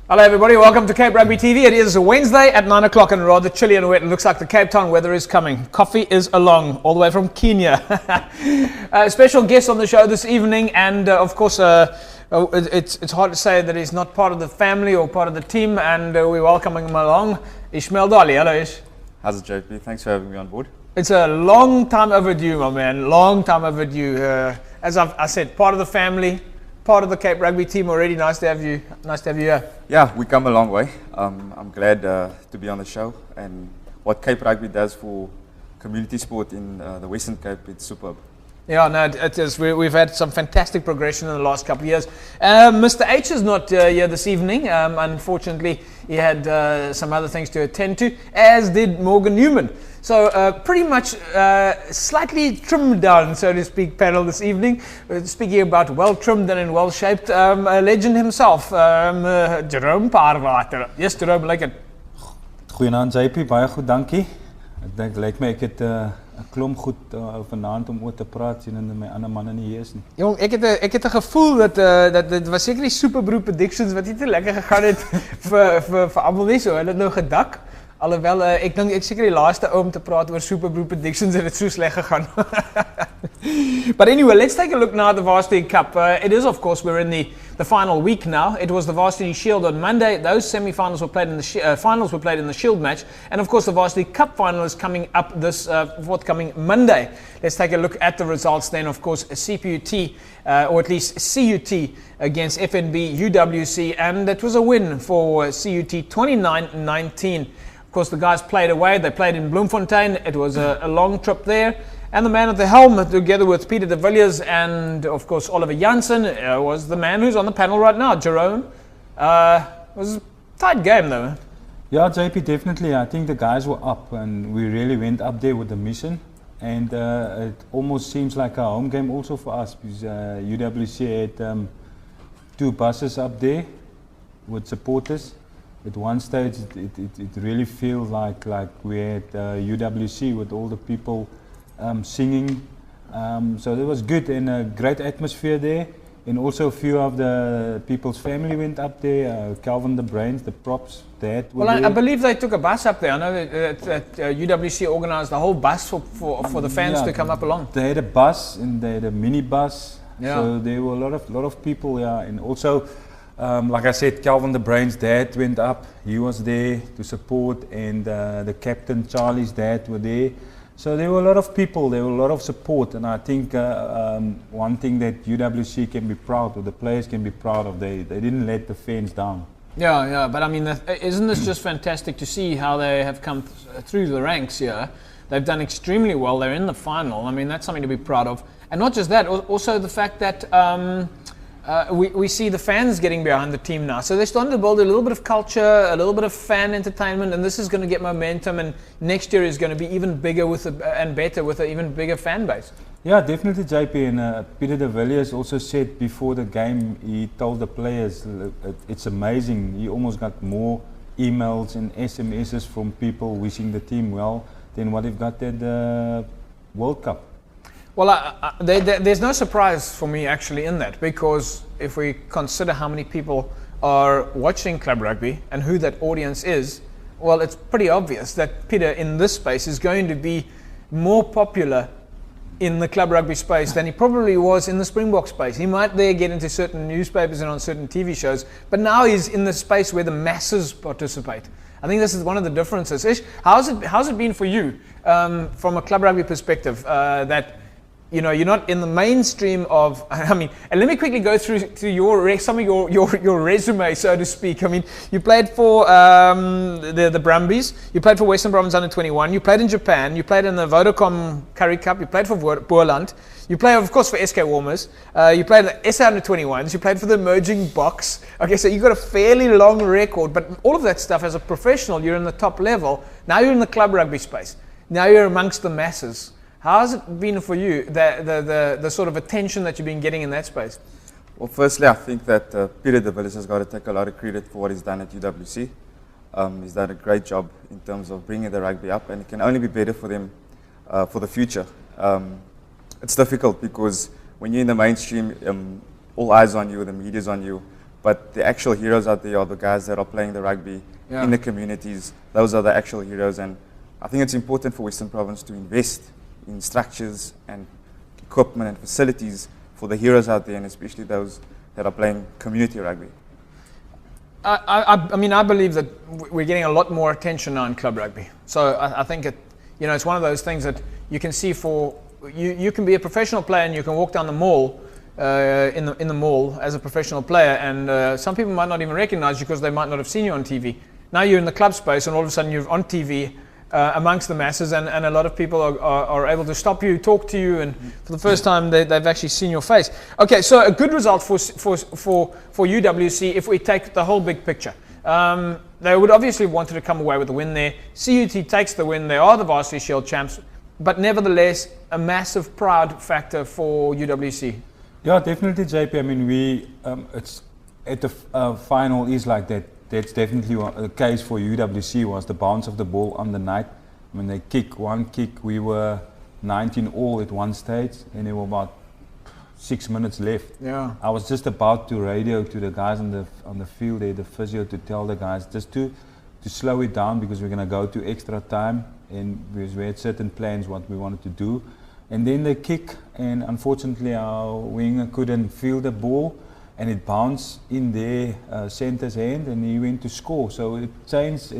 Hello everybody, welcome to Cape Rugby TV. It is a Wednesday at 9 o'clock and rather chilly and wet. It looks like the Cape Town weather is coming. Coffee is along, all the way from Kenya. Special guest on the show this evening, and of course it's hard to say that he's not part of the family or part of the team, and we're welcoming him along. Ishmael Dali. Hello Ish. How's it, JP? Thanks for having me on board. It's a long time overdue, my man, long time overdue. As I said, part of the family, part of the Cape Rugby team already. Nice to have you here. Yeah, we come a long way. I'm glad to be on the show, and what Cape Rugby does for community sport in the Western Cape, it's superb. Yeah, no, it is. We've had some fantastic progression in the last couple of years. Mr. H is not here this evening. Unfortunately, he had some other things to attend to, as did Morgan Newman. So pretty much slightly trimmed down, so to speak, panel this evening. Speaking about well-trimmed and well-shaped, a legend himself, Jerome Parwater. Yes, Jerome, like it. Goeienaand JP, baie goed, dankie. Ek dink lyk my ek het 'n klomp goed vanaand om oor te praat sien en my ander manne nie hier is nie. Jong, ek het 'n gevoel dat dit was seker die Superbroer predictions wat nie te lekker gegaan het vir almal nie, so hulle het nou gedak. Alhoewel, ek dink ek seker die laaste ou om te praat oor Superbroer predictions het dit so sleg gegaan. But anyway, let's take a look now at the Varsity Cup. It is, of course, we're in the final week now. It was the Varsity Shield on Monday. Those semi-finals were played in the finals were played in the Shield match, and of course the Varsity Cup final is coming up this forthcoming Monday. Let's take a look at the results then. Of course, CPUT or at least CUT against FNB UWC, and it was a win for CUT 29-19. Of course, the guys played away. They played in Bloemfontein. It was a long trip there. And the man at the helm, together with Peter de Villiers and, of course, Oliver Janssen, was the man who's on the panel right now, Jerome. It was a tight game, though. Yeah, JP, definitely. I think the guys were up, and we really went up there with the mission. And it almost seems like a home game also for us, because UWC had 2 buses up there with supporters. At one stage, it really feels like we had UWC with all the people singing. So it was good and a great atmosphere there. And also a few of the people's family went up there. Calvin the Brains, the props, that. Well, I believe they took a bus up there. I know that UWC organised a whole bus for the fans to come up along. They had a bus and they had a mini bus. Yeah. So there were a lot of people, yeah. And also, like I said, Calvin the Brain's dad went up. He was there to support, and the captain Charlie's dad were there. So there were a lot of people, there were a lot of support, and I think one thing that UWC can be proud of, the players can be proud of, they didn't let the fans down. Yeah, but I mean, isn't this just fantastic to see how they have come through the ranks here? They've done extremely well, they're in the final. I mean, that's something to be proud of. And not just that, also the fact that we see the fans getting behind the team now. So they're starting to build a little bit of culture, a little bit of fan entertainment, and this is going to get momentum, and next year is going to be even bigger and better with an even bigger fan base. Yeah, definitely, JP. And Peter de Villiers also said before the game, he told the players, it's amazing. He almost got more emails and SMSs from people wishing the team well than what they've got at the World Cup. Well, there's no surprise for me actually in that, because if we consider how many people are watching club rugby and who that audience is, well, it's pretty obvious that Peter in this space is going to be more popular in the club rugby space than he probably was in the Springbok space. He might there get into certain newspapers and on certain TV shows, but now he's in the space where the masses participate. I think this is one of the differences. Ish, how's it been for you from a club rugby perspective that you're not in the mainstream of, I mean, and let me quickly go through some of your resume, so to speak. I mean, you played for the Brumbies, you played for Western Bromwich under 21, you played in Japan, you played in the Vodacom Curry Cup, you played for Boerland, you played, of course, for SK Warmers, you played in the SA under 21s, you played for the Emerging Box. Okay, so you've got a fairly long record, but all of that stuff as a professional, you're in the top level. Now you're in the club rugby space. Now you're amongst the masses. How has it been for you, the sort of attention that you've been getting in that space? Well, firstly, I think that Peter de Villiers has got to take a lot of credit for what he's done at UWC. He's done a great job in terms of bringing the rugby up, and it can only be better for them for the future. It's difficult because when you're in the mainstream, all eyes on you, the media's on you, but the actual heroes out there are the guys that are playing the rugby in the communities. Those are the actual heroes, and I think it's important for Western Province to invest in structures and equipment and facilities for the heroes out there, and especially those that are playing community rugby. I mean, I believe that we're getting a lot more attention now in club rugby. So I think it's one of those things that you can see for you can be a professional player and you can walk down the mall in the mall as a professional player, and some people might not even recognize you because they might not have seen you on TV. Now you're in the club space, and all of a sudden you're on TV. Amongst the masses, and a lot of people are able to stop you, talk to you, and for the first time they've actually seen your face. Okay, so a good result for UWC if we take the whole big picture. They would obviously wanted to come away with the win there. CUT takes the win. They are the Varsity Shield champs, but nevertheless a massive proud factor for UWC. Yeah, definitely, JP. I mean, it's at the final is like that. That's definitely the case for UWC, was the bounce of the ball on the night. When they kick one kick, we were 19 all at one stage, and there were about 6 minutes left. Yeah. I was just about to radio to the guys on the field there, the physio, to tell the guys just to slow it down because we're going to go to extra time, and because we had certain plans what we wanted to do. And then they kick, and unfortunately our winger couldn't feel the ball, and it bounced in their centre's hand, and he went to score. So it changed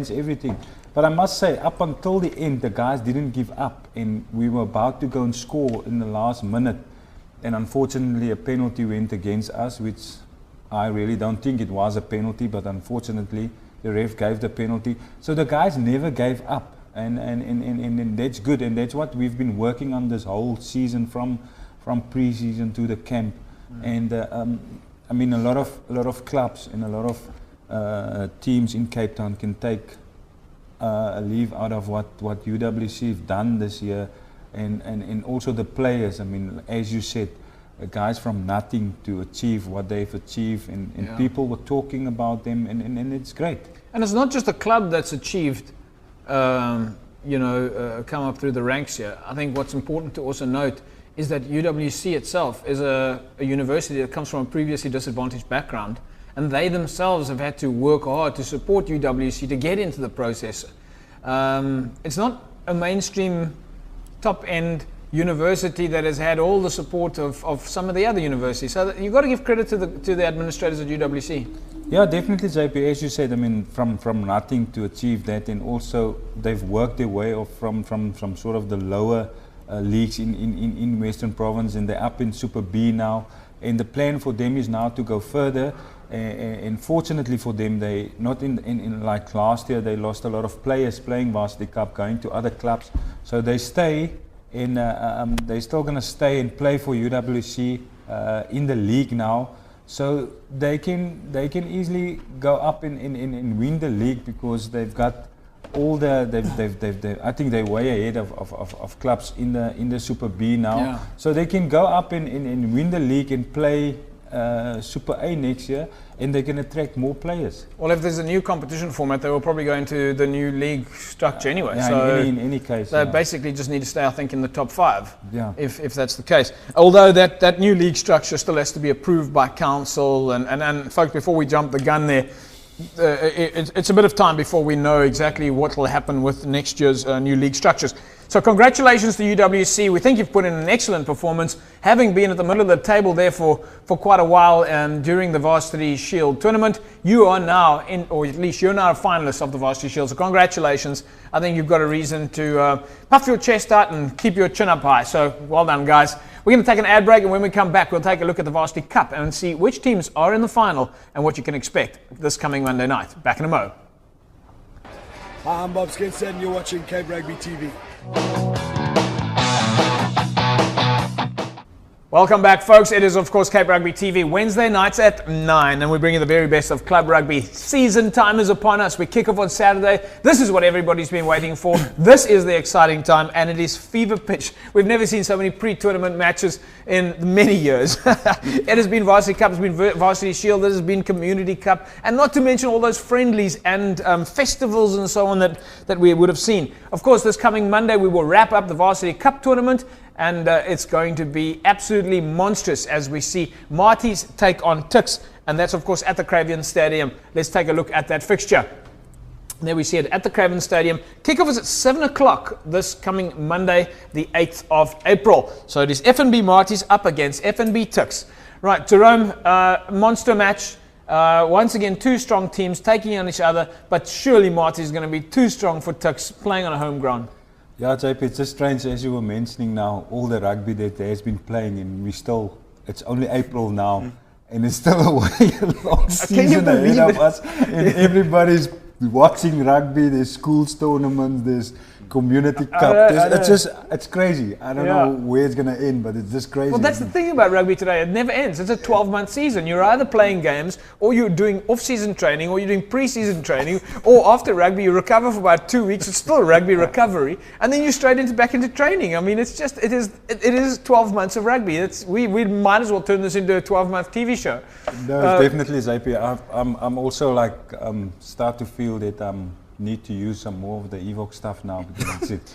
everything. But I must say, up until the end, the guys didn't give up, and we were about to go and score in the last minute. And unfortunately, a penalty went against us, which I really don't think it was a penalty, but unfortunately, the ref gave the penalty. So the guys never gave up, and that's good, and that's what we've been working on this whole season, from pre-season to the camp. And I mean, a lot of clubs and a lot of teams in Cape Town can take a leave out of what UWC have done this year, and also the players. I mean, as you said, guys from nothing to achieve what they've achieved, and people were talking about them, and it's great. And it's not just a club that's achieved, come up through the ranks here. I think what's important to also note is that UWC itself is a university that comes from a previously disadvantaged background, and they themselves have had to work hard to support UWC to get into the process. It's not a mainstream top-end university that has had all the support of some of the other universities. So you've got to give credit to the administrators at UWC. Yeah, definitely, JP. As you said, I mean, from nothing to achieve that, and also they've worked their way off from sort of the lower leagues in Western Province, and they're up in Super B now, and the plan for them is now to go further, and fortunately for them, they not in like last year, they lost a lot of players playing Varsity Cup, going to other clubs, so they stay in they're still going to stay and play for UWC in the league now, so they can easily go up and win the league, because they've got all I think they're way ahead of clubs in the Super B now, so they can go up and win the league and play Super A next year, and they can attract more players. Well, if there's a new competition format, they will probably go into the new league structure anyway. So in any case, they basically just need to stay, I think, in the top 5. Yeah. If that's the case. Although that new league structure still has to be approved by council, and folks, before we jump the gun there, it's a bit of time before we know exactly what will happen with next year's new league structures. So congratulations to UWC. We think you've put in an excellent performance, having been at the middle of the table there for quite a while during the Varsity Shield tournament. You are now or at least you're now a finalist of the Varsity Shield. So congratulations. I think you've got a reason to puff your chest out and keep your chin up high. So well done, guys. We're going to take an ad break, and when we come back, we'll take a look at the Varsity Cup and see which teams are in the final and what you can expect this coming Monday night. Back in a mo. Hi, I'm Bob Skinstead, and you're watching Cape Rugby TV. Welcome back, folks. It is, of course, Cape Rugby TV, Wednesday nights at 9, and we bring you the very best of club rugby. Season time is upon us. We kick off on Saturday. This is what everybody's been waiting for. This is the exciting time, and it is fever pitch. We've never seen so many pre-tournament matches in many years. It has been Varsity Cup, it's been Varsity Shield, this has been Community Cup, and not to mention all those friendlies and festivals and so on that we would have seen. Of course, this coming Monday, we will wrap up the Varsity Cup tournament, and it's going to be absolutely monstrous as we see Marties take on Tuks, and that's of course at the Craven Stadium. Let's take a look at that fixture. There we see it at the Craven Stadium. Kickoff is at 7 o'clock this coming Monday, the 8th of April. So it is FNB Marties up against FNB Tuks. Right, Jerome, monster match. Once again, two strong teams taking on each other, but surely Marties is going to be too strong for Tuks playing on a home ground. Yeah, JP, it's just strange as you were mentioning now, all the rugby that has been playing, and it's only April now, and it's still a way long season ahead of us, and everybody's watching rugby. There's schools tournaments, there's community cup. It's crazy. I don't know where it's going to end, but it's just crazy. Well, that's the thing about rugby today. It never ends. It's a 12-month season. You're either playing games, or you're doing off-season training, or you're doing pre-season training, or after rugby you recover for about 2 weeks. It's still rugby recovery, and then you're straight back into training. I mean, it is 12 months of rugby. We might as well turn this into a 12-month TV show. No, it's definitely, JP. I'm also like start to feel that need to use some more of the Evox stuff now, because it's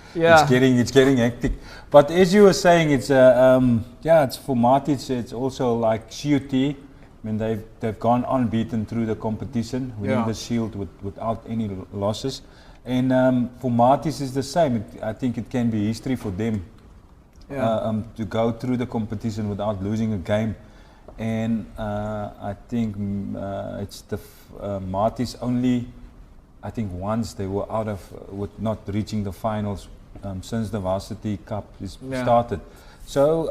getting hectic. But as you were saying, it's it's for Marties. It's also like CUT. I mean, they've gone unbeaten through the competition, winning the Shield without any losses. And for Marties is the same. I think it can be history for them to go through the competition without losing a game. And I think it's the Marties only. I think once they were out of, with not reaching the finals since the Varsity Cup is started. So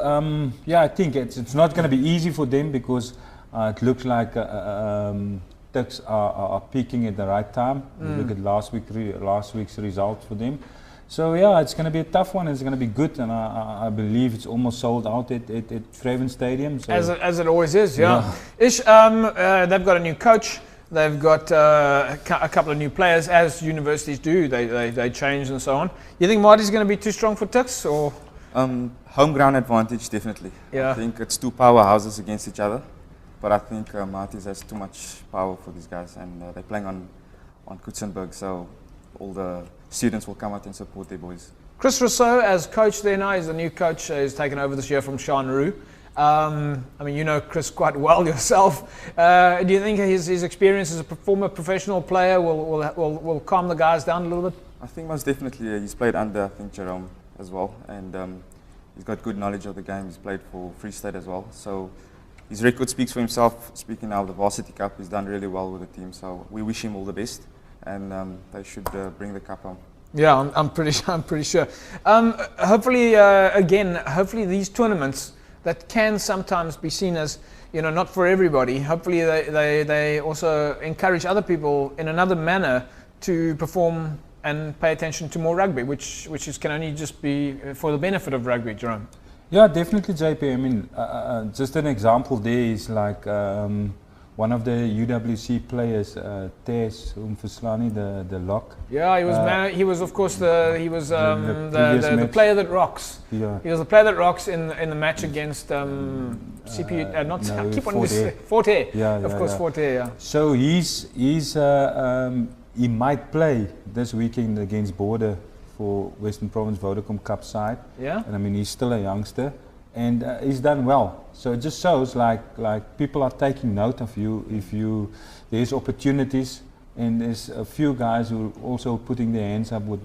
I think it's not going to be easy for them, because it looks like Tuks are peaking at the right time. Look at last week's result for them. So it's going to be a tough one. It's going to be good, and I believe it's almost sold out at Craven Stadium. So as it always is, Ish, they've got a new coach. They've got a couple of new players, as universities do. They change and so on. You think Marty's going to be too strong for Tuks, or? Home ground advantage, definitely. Yeah. I think it's two powerhouses against each other, but I think Marties has too much power for these guys, and they're playing on Kutsenberg, so all the students will come out and support their boys. Chris Rousseau as coach there now. He's the new coach. He's taken over this year from Sean Roux. I mean, you know Chris quite well yourself. Do you think his experience as a former professional player will calm the guys down a little bit? I think most definitely. He's played under, I think, Jerome as well, and he's got good knowledge of the game. He's played for Free State as well, so his record speaks for himself. Speaking now of the Varsity Cup, he's done really well with the team, so we wish him all the best, and they should bring the cup home. Yeah, I'm pretty sure. Hopefully these tournaments that can sometimes be seen as, not for everybody. Hopefully they also encourage other people in another manner to perform and pay attention to more rugby, which can only just be for the benefit of rugby, Jerome. Yeah, definitely, JP. I mean, just an example there is like one of the UWC players, Tess Umfuslani, the lock. Yeah, he was of course the player that rocks. Yeah. He was the player that rocks in the match against CPU. I keep wanting to say Forte. Forte. Yeah. So he might play this weekend against Border for Western Province Vodacom Cup side. Yeah. And I mean, he's still a youngster. And he's done well, so it just shows like people are taking note of you. There's opportunities, and there's a few guys who are also putting their hands up with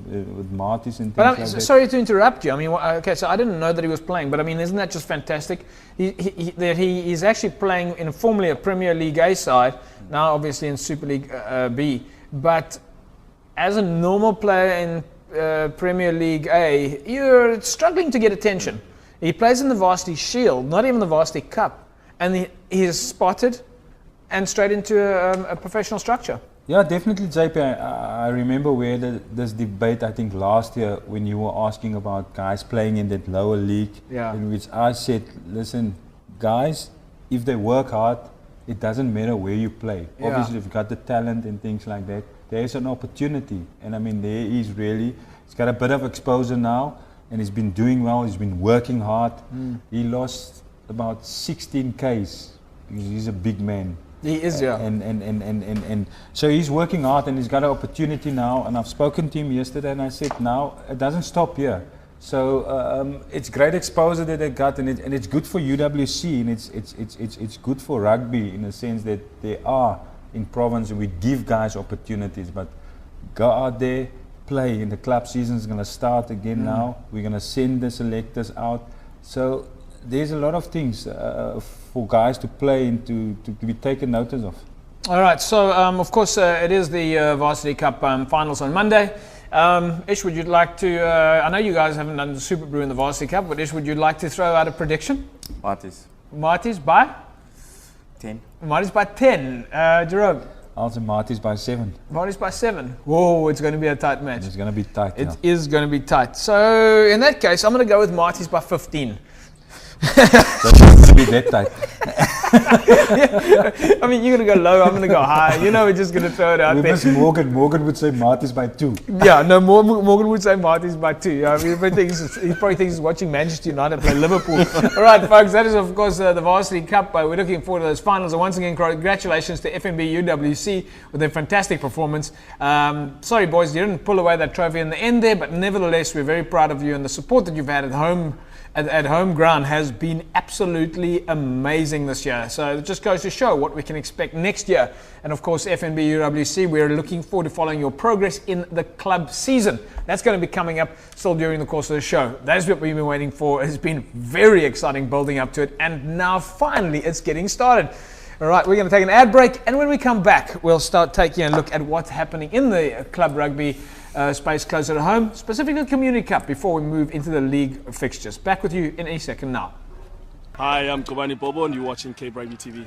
Marties and things like that. Sorry to interrupt you. I mean, so I didn't know that he was playing, but I mean, isn't that just fantastic? He is actually playing in formerly a Premier League A side, now obviously in Super League B. But as a normal player in Premier League A, you're struggling to get attention. He plays in the Varsity Shield, not even the Varsity Cup, and he is spotted and straight into a professional structure. Yeah, definitely, JP. I remember we had this debate, I think, last year when you were asking about guys playing in that lower league, in which I said, listen, guys, if they work hard, it doesn't matter where you play. Obviously, if you've got the talent and things like that, there's an opportunity. And I mean, there is really, he's got a bit of exposure now, and he's been doing well, he's been working hard. He lost about 16 Ks, because he's a big man. He is, yeah. And so he's working hard, and he's got an opportunity now. And I've spoken to him yesterday, and I said, now it doesn't stop here. So it's great exposure that they got, and it's good for UWC, and it's good for rugby in the sense that they are in province, and we give guys opportunities. But go out there, play. And the club season is going to start again now. We're going to send the selectors out. So there's a lot of things for guys to play and to be taken notice of. All right, so of course it is the Varsity Cup finals on Monday. Ish, would you like to, I know you guys haven't done the Super Brew in the Varsity Cup, but Ish, would you like to throw out a prediction? Marties. Marties by? 10. Marties by 10. Jerome? I'll say Marties by 7. Marties by 7. Whoa, it's going to be a tight match. It's going to be tight. It is going to be tight. So in that case, I'm going to go with Marties by 15. That's going to be that tight. I mean, you're going to go low, I'm going to go high. You know, we're just going to throw it out we there. miss Morgan. Morgan would say Marties by 2. Yeah, no, Morgan would say Marties by 2. Yeah, I mean, he probably thinks he's watching Manchester United play Liverpool. All right, folks, that is, of course, the Varsity Cup. We're looking forward to those finals. And once again, congratulations to FNB UWC with their fantastic performance. Sorry, boys, you didn't pull away that trophy in the end there, but nevertheless, we're very proud of you, and the support that you've had at home. At home ground has been absolutely amazing this year. So it just goes to show what we can expect next year. And of course, FNB UWC, we're looking forward to following your progress in the club season. That's going to be coming up still during the course of the show. That's what we've been waiting for. It's been very exciting building up to it. And now finally it's getting started. All right, we're going to take an ad break. And when we come back, we'll start taking a look at what's happening in the club rugby space closer to home, specifically the Community Cup, before we move into the league fixtures. Back with you in a second now. Hi, I'm Kobani Bobo and you're watching Cape Rugby TV.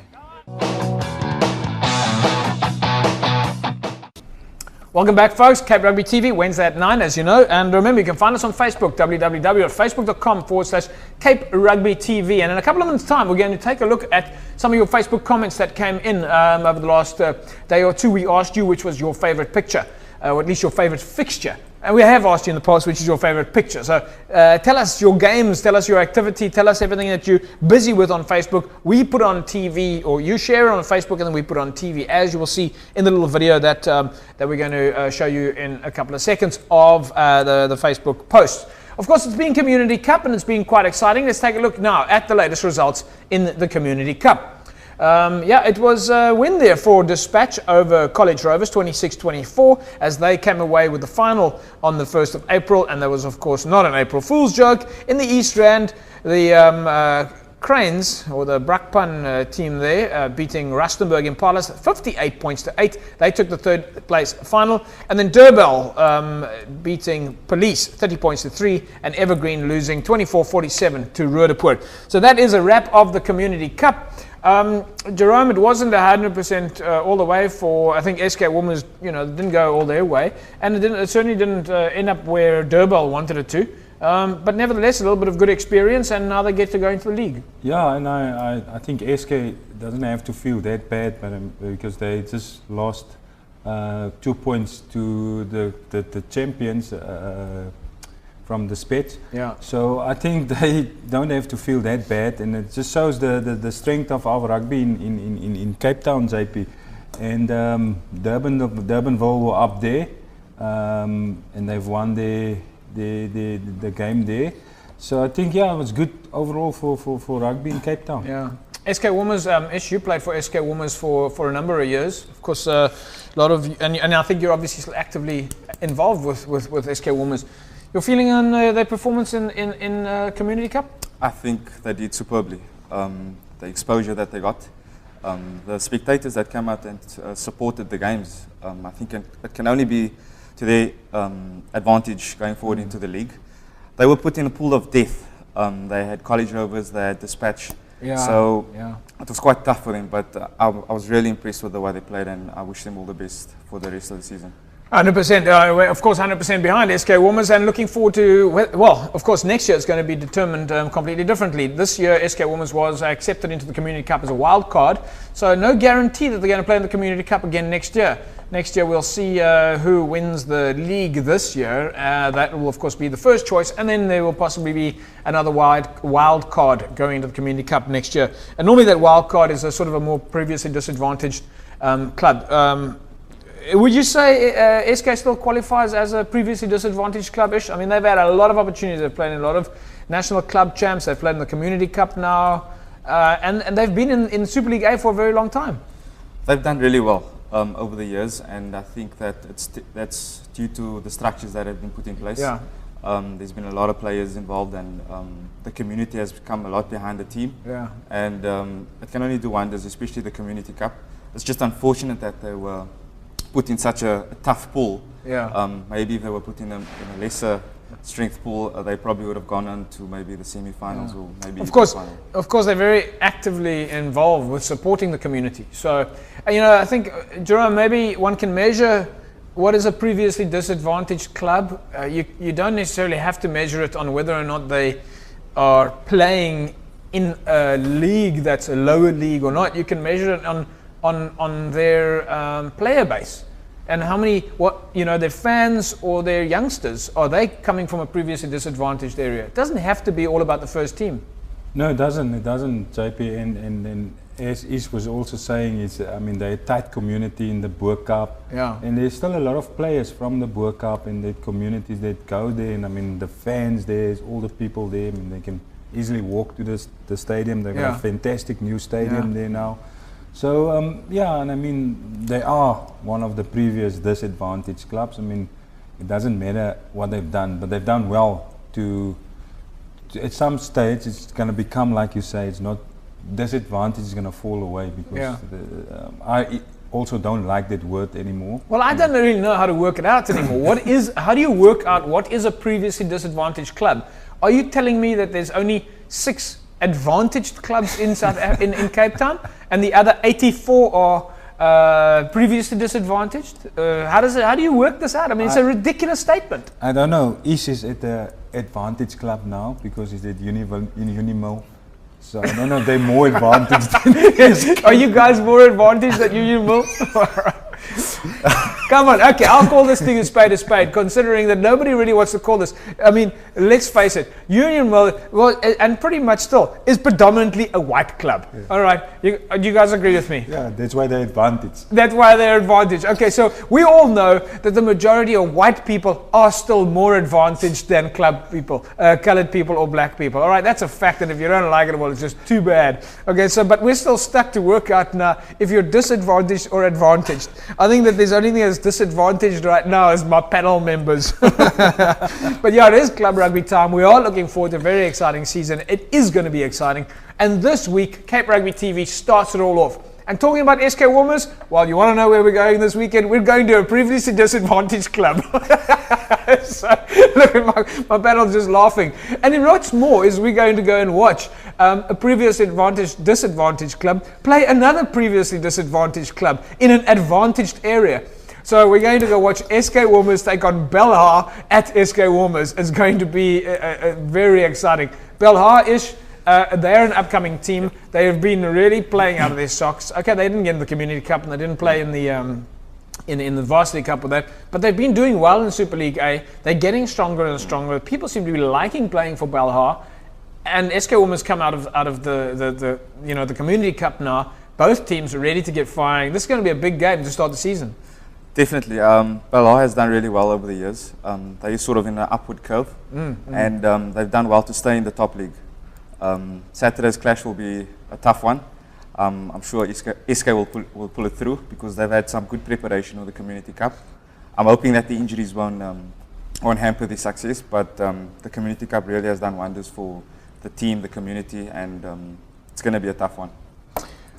Welcome back, folks. Cape Rugby TV, Wednesday at 9, as you know. And remember, you can find us on Facebook, www.facebook.com/Cape Rugby TV. And in a couple of minutes' time, we're going to take a look at some of your Facebook comments that came in over the last day or two. We asked you which was your favorite picture, or at least your favorite fixture. And we have asked you in the past which is your favorite picture. So tell us your games, tell us your activity, tell us everything that you're busy with on Facebook. We put on TV, or you share it on Facebook, and then we put on TV, as you will see in the little video that we're going to show you in a couple of seconds of the Facebook post. Of course, it's been Community Cup, and it's been quite exciting. Let's take a look now at the latest results in the Community Cup. It was a win there for Dispatch over College Rovers, 26-24, as they came away with the final on the 1st of April. And there was, of course, not an April Fool's joke. In the East Rand, the Cranes, or the Brakpan team there, beating Rustenburg Impalas 58 points to 8. They took the third place final. And then Durbell beating Police 30 points to 3, and Evergreen losing 24-47 to Roodepoort. So that is a wrap of the Community Cup. Jerome, it wasn't 100% all the way for, I think SK Women's, didn't go all their way, and it certainly didn't end up where Durbell wanted it to. But nevertheless, a little bit of good experience, and now they get to go into the league. Yeah, and I think SK doesn't have to feel that bad, because they just lost 2 points to the champions from the Spets. Yeah. So I think they don't have to feel that bad, and it just shows the strength of our rugby in Cape Town, JP. And Durbanville were up there, and they've won the game there. So I think, it was good overall for rugby in Cape Town. Yeah. SK Women's, you played for SK Women's for a number of years. Of course, a lot of, and I think you're obviously still actively involved with SK Women's. Your feeling on their performance in Community Cup? I think they did superbly. The exposure that they got, the spectators that came out and supported the games, I think it can only be to their advantage going forward into the league. They were put in a pool of death. They had College Rovers, they had Dispatch, So it was quite tough for them, but I was really impressed with the way they played, and I wish them all the best for the rest of the season. 100%, of course, 100% behind SK Warmers, and looking forward to, well, of course, next year is going to be determined completely differently. This year, SK Warmers was accepted into the Community Cup as a wild card, so no guarantee that they're going to play in the Community Cup again next year. Next year, we'll see who wins the league this year. That will, of course, be the first choice, and then there will possibly be another wild card going into the Community Cup next year. And normally that wild card is a sort of a more previously disadvantaged club. Would you say SK still qualifies as a previously disadvantaged club-ish? I mean, they've had a lot of opportunities. They've played in a lot of national club champs. They've played in the Community Cup now. And they've been in Super League A for a very long time. They've done really well over the years, and I think that that's due to the structures that have been put in place. Yeah. There's been a lot of players involved, and the community has come a lot behind the team. Yeah. And it can only do wonders, especially the Community Cup. It's just unfortunate that they were put in such a tough pool. Yeah. Maybe if they were put in a lesser strength pool, they probably would have gone on to maybe the semi-finals or maybe of course, the final. Of course, they're very actively involved with supporting the community. So, I think, Jerome, maybe one can measure what is a previously disadvantaged club. You don't necessarily have to measure it on whether or not they are playing in a league that's a lower league or not. You can measure it on their player base, and how many their fans or their youngsters, are they coming from a previously disadvantaged area? It doesn't have to be all about the first team. No, it doesn't, JP. And as Ish was also saying, they're a tight community in the Boer Cup. Yeah. And there's still a lot of players from the Boer Cup and the communities that go there. And the fans there's all the people there. They can easily walk to the stadium. They've got a fantastic new stadium there now. So, they are one of the previous disadvantaged clubs. It doesn't matter what they've done, but they've done well to at some stage it's going to become, like you say, it's not disadvantage is going to fall away, because I also don't like that word anymore. Well, I don't really know how to work it out anymore. How do you work out what is a previously disadvantaged club? Are you telling me that there's only 6 advantaged clubs in in Cape Town, and the other 84 are previously disadvantaged? How do you work this out? It's a ridiculous statement. I don't know. Ish is at the advantage club now because he's at Unimil. So I don't know if they're more advantaged than Are you guys more advantaged than Unimil? Come on, okay, I'll call this thing a spade, considering that nobody really wants to call this. Let's face it, Union Mill, and pretty much still, is predominantly a white club. Yeah. All right, you guys agree with me? Yeah, that's why they're advantaged. That's why they're advantaged. Okay, so we all know that the majority of white people are still more advantaged than club people, colored people or black people. All right, that's a fact, and if you don't like it, well, it's just too bad. Okay, so, but we're still stuck to work out now if you're disadvantaged or advantaged. I think that there's only thing that's disadvantaged right now is my panel members. But yeah, it is club rugby time. We are looking forward to a very exciting season. It is going to be exciting. And this week, Cape Rugby TV starts it all off. And talking about SK Warmers, well, you want to know where we're going this weekend? We're going to a previously disadvantaged club. So, look at my panel's just laughing. And in what's more is we're going to go and watch a previously disadvantaged club play another previously disadvantaged club in an advantaged area. So we're going to go watch SK Warmers take on Belhar at SK Warmers. It's going to be very exciting. Belhar-ish. They're an upcoming team. They have been really playing out of their socks. Okay, they didn't get in the Community Cup and they didn't play in the Varsity Cup with that, but they've been doing well in Super League A. They're getting stronger and stronger. People seem to be liking playing for Belhar, and SK Warmers come out of the Community Cup now. Both teams are ready to get firing. This is going to be a big game to start the season. Definitely. Belhar has done really well over the years. They're sort of in an upward curve, and they've done well to stay in the top league. Saturday's clash will be a tough one. I'm sure SK will pull it through because they've had some good preparation of the Community Cup. I'm hoping that the injuries won't hamper their success, but the Community Cup really has done wonders for the team, the community, and it's going to be a tough one.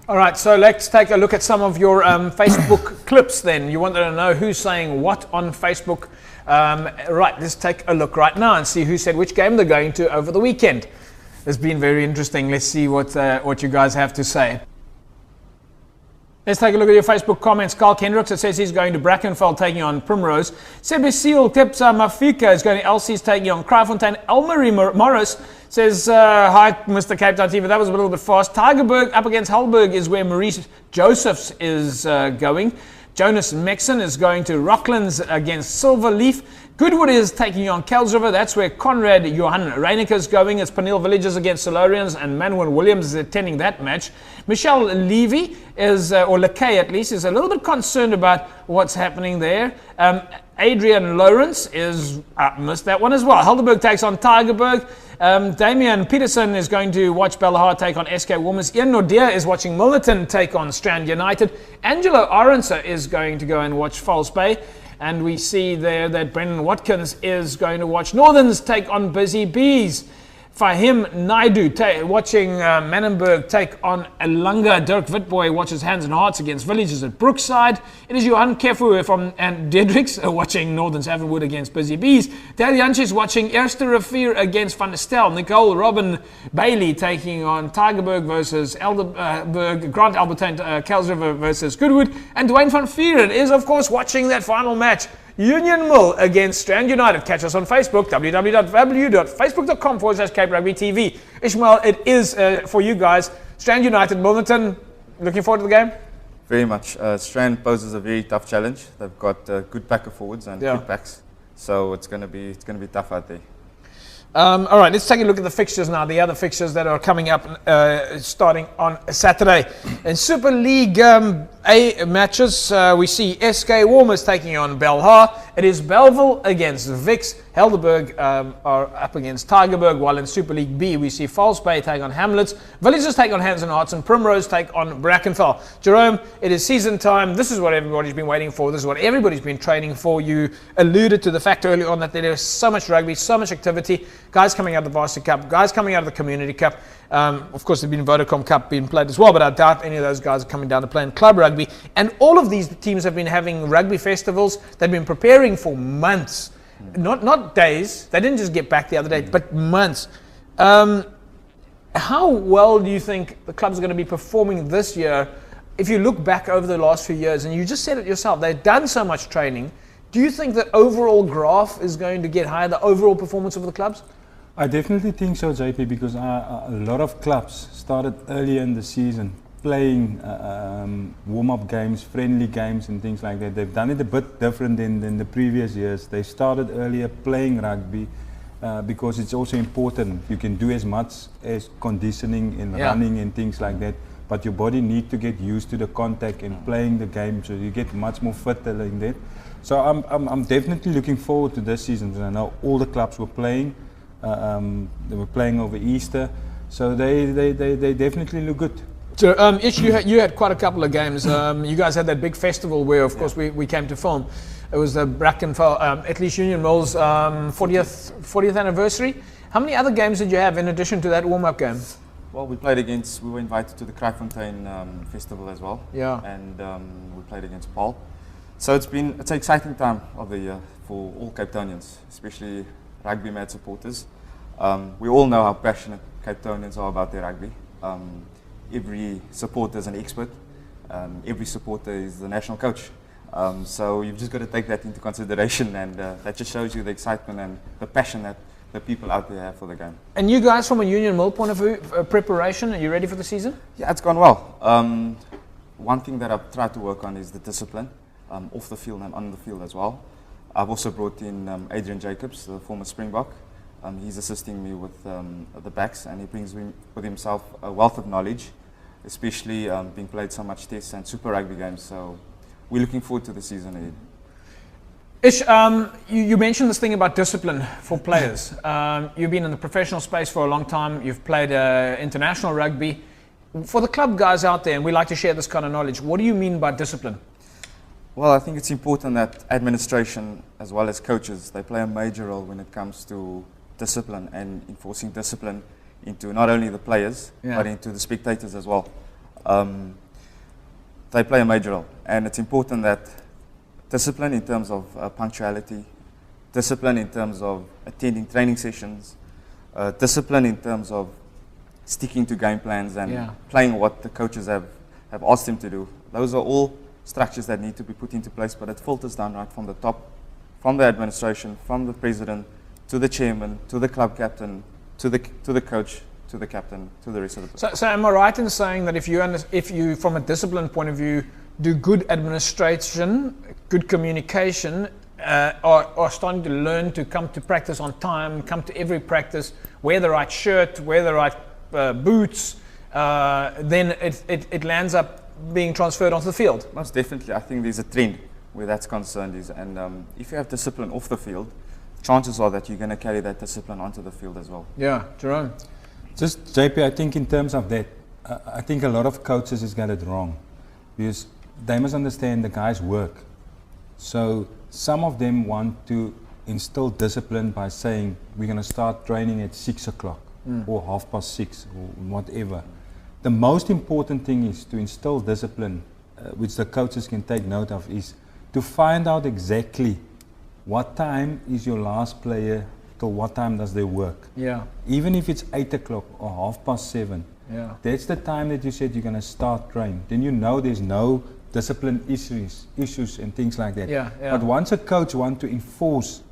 All right, so let's take a look at some of your Facebook clips then. You wanted to know who's saying what on Facebook. Right, let's take a look right now and see who said which game they're going to over the weekend. It's been very interesting. Let's see what you guys have to say. Let's take a look at your Facebook comments. Carl Kendricks, it says he's going to Brackenfell taking on Primrose. Sebe Seal, Tepsa Mafika is going to LC's taking on Kraaifontein. Elmarie Morris says, hi, Mr. Cape Town TV. That was a little bit fast. Tigerberg up against Halberg is where Maurice Josephs is going. Jonas Mexon is going to Rocklands against Silverleaf. Goodwood is taking on Kelsriver. That's where Conrad Johan Reinecker is going. It's Peniel Villages against Solarians, and Manuel Williams is attending that match. Michelle Levy is, or Lekay at least, is a little bit concerned about what's happening there. Adrian Lawrence is, missed that one as well. Helderberg takes on Tigerberg. Damian Peterson is going to watch Bellahar take on SK Women's. Ian Nordia is watching Milnerton take on Strand United. Angelo Aronsa is going to go and watch False Bay. And we see there that Brendan Watkins is going to watch Northerns take on Busy Bees. Fahim Naidu watching Manenberg take on Elanga. Dirk Witboy watches Hands and Hearts against Villages at Brookside. It is Johan Kefu and Dedricks watching Northerns Havenwood against Busy Bees. Dale Janches watching Eerste Rivier against Van der Stel. Nicole Robin Bailey taking on Tigerberg versus Elderberg. Grant Albertine Kelsriver versus Goodwood. And Dwayne van Vieren is, of course, watching that final match. Union Mill against Strand United. Catch us on Facebook, www.facebook.com/Cape Rugby TV. Ishmael, it is for you guys. Strand United, Milnerton, looking forward to the game? Very much. Strand poses a very tough challenge. They've got good packer forwards and good backs, so it's going to be tough out there. All right, let's take a look at the fixtures now. The other fixtures that are coming up starting on Saturday. In Super League A matches, we see SK Warmers taking on Belhar. It is Belleville against Vix. Helderberg are up against Tigerberg, while in Super League B, we see False Bay take on Hamlets. Villages take on Hands and Hearts, and Primrose take on Brackenfell. Jerome, it is season time. This is what everybody's been waiting for. This is what everybody's been training for. You alluded to the fact early on that there is so much rugby, so much activity. Guys coming out of the Varsity Cup, guys coming out of the Community Cup. Of course, there's been Vodacom Cup being played as well, but I doubt any of those guys are coming down to play in club rugby. And all of these teams have been having rugby festivals. They've been preparing for months, not days. They didn't just get back the other day, but months. How well do you think the clubs are going to be performing this year? If you look back over the last few years, and you just said it yourself, they've done so much training. Do you think the overall graph is going to get higher, the overall performance of the clubs? I definitely think so, JP, because a lot of clubs started earlier in the season playing warm-up games, friendly games and things like that. They've done it a bit different than the previous years. They started earlier playing rugby because it's also important. You can do as much as conditioning and running and things like that, but your body needs to get used to the contact and playing the game, so you get much more fitter like that. So I'm definitely looking forward to this season, because I know all the clubs were playing. They were playing over Easter, so they definitely look good. So, Ish, you had quite a couple of games. You guys had that big festival where, of course, we came to film. It was the Brackenfell, at least Union Mills 40th anniversary. How many other games did you have in addition to that warm-up game? Well, we were invited to the Kraaifontein festival as well. Yeah. And we played against Paul. So it's an exciting time of the year for all Cape Townians, especially rugby mad supporters. We all know how passionate Cape Townians are about their rugby. Every supporter is an expert. Every supporter is the national coach. So you've just got to take that into consideration, and that just shows you the excitement and the passion that the people out there have for the game. And you guys, from a Union Mill point of view, preparation, are you ready for the season? Yeah, it's gone well. One thing that I've tried to work on is the discipline, off the field and on the field as well. I've also brought in Adrian Jacobs, the former Springbok. He's assisting me with the backs, and he brings with himself a wealth of knowledge, especially being played so much tests and Super Rugby games. So we're looking forward to the season ahead. Ish, you mentioned this thing about discipline for players. You've been in the professional space for a long time. You've played international rugby. For the club guys out there, and we like to share this kind of knowledge, what do you mean by discipline? Well, I think it's important that administration, as well as coaches, they play a major role when it comes to discipline and enforcing discipline into not only the players, but into the spectators as well. They play a major role, and it's important that discipline in terms of punctuality, discipline in terms of attending training sessions, discipline in terms of sticking to game plans and playing what the coaches have asked him to do. Those are all structures that need to be put into place, but it filters down right from the top, from the administration, from the president, to the chairman, to the club captain, to the coach, to the captain, to the rest of the players. So am I right in saying that if you, from a discipline point of view, do good administration, good communication, are starting to learn to come to practice on time, come to every practice, wear the right shirt, wear the right boots, then it lands up being transferred onto the field? Most definitely. I think there's a trend where that's concerned and if you have discipline off the field, chances are that you're going to carry that discipline onto the field as well. Yeah, Jerome? Just, JP, I think in terms of that, I think a lot of coaches has got it wrong, because they must understand the guys work. So some of them want to instill discipline by saying we're going to start training at 6 o'clock or 6:30 or whatever. The most important thing is to instill discipline, which the coaches can take note of, is to find out exactly what time is your last player till what time does they work. Yeah. Even if it's 8 o'clock or 7:30. Yeah. That's the time that you said you're going to start training. Then you know there's no discipline issues and things like that. Yeah, yeah. But once a coach wants to enforce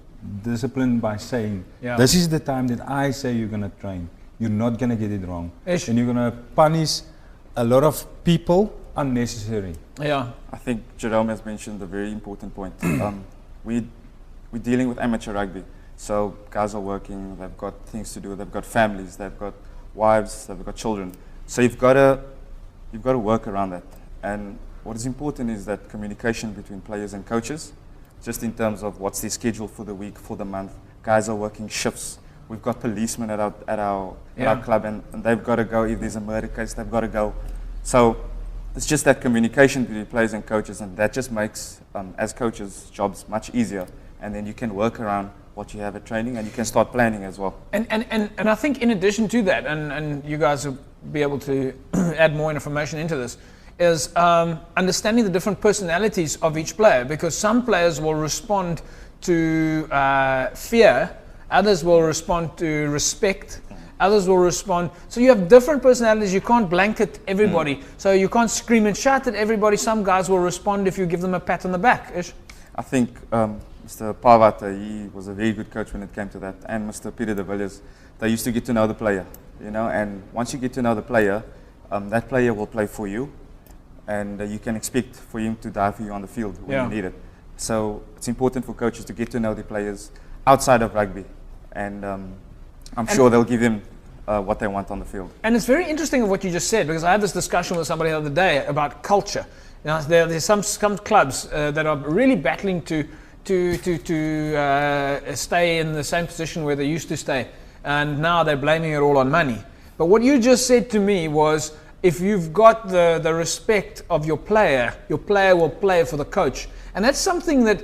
discipline by saying, this is the time that I say you're going to train, you're not going to get it wrong. Ish. And you're going to punish a lot of people unnecessary. Yeah. I think Jerome has mentioned a very important point. We're dealing with amateur rugby. So guys are working, they've got things to do, they've got families, they've got wives, they've got children. So you've got to work around that. And what is important is that communication between players and coaches, just in terms of what's their schedule for the week, for the month. Guys are working shifts. We've got policemen at our club, and they've got to go. If there's a murder case, they've got to go. So it's just that communication between players and coaches, and that just makes, as coaches, jobs much easier. And then you can work around what you have at training, and you can start planning as well. And I think in addition to that, and you guys will be able to add more information into this, is understanding the different personalities of each player, because some players will respond to fear, others will respond to respect, others will respond. So you have different personalities. You can't blanket everybody. So you can't scream and shout at everybody. Some guys will respond if you give them a pat on the back. Ish? I think Mr. Pavata, he was a very good coach when it came to that, and Mr. Peter de Villiers, they used to get to know the player, and once you get to know the player, that player will play for you, and you can expect for him to die for you on the field when you need it. So it's important for coaches to get to know the players outside of rugby, and I'm sure they'll give him what they want on the field. And it's very interesting what you just said, because I had this discussion with somebody the other day about culture. There's some clubs that are really battling to stay in the same position where they used to stay, and now they're blaming it all on money. But what you just said to me was, if you've got the respect of your player will play for the coach, and that's something that